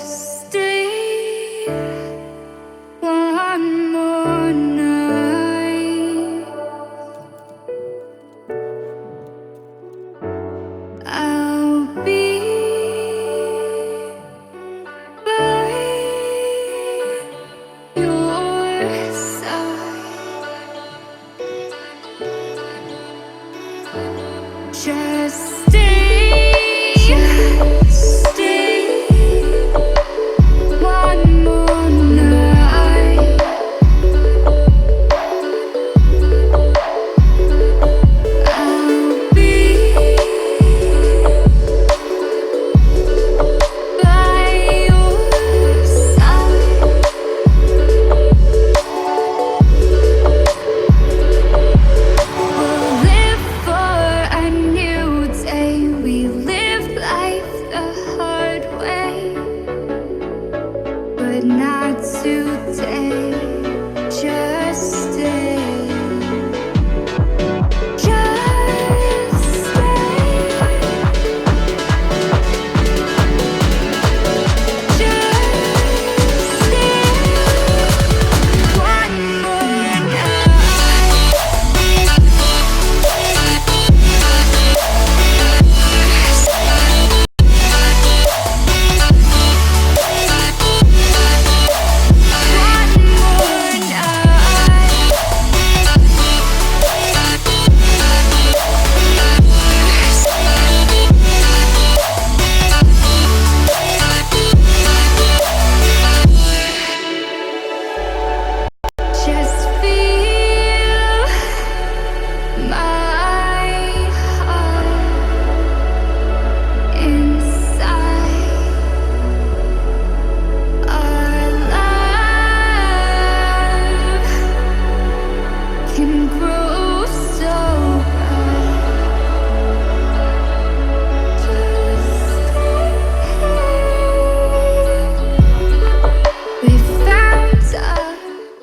Just stay one more night. I'll be by your side. Just stay one more night. I'll be by your side. We'll live for a new day. We live life the hard way, but not today. Just stay. Just stay. Just stay one more night. One more night. Just feel my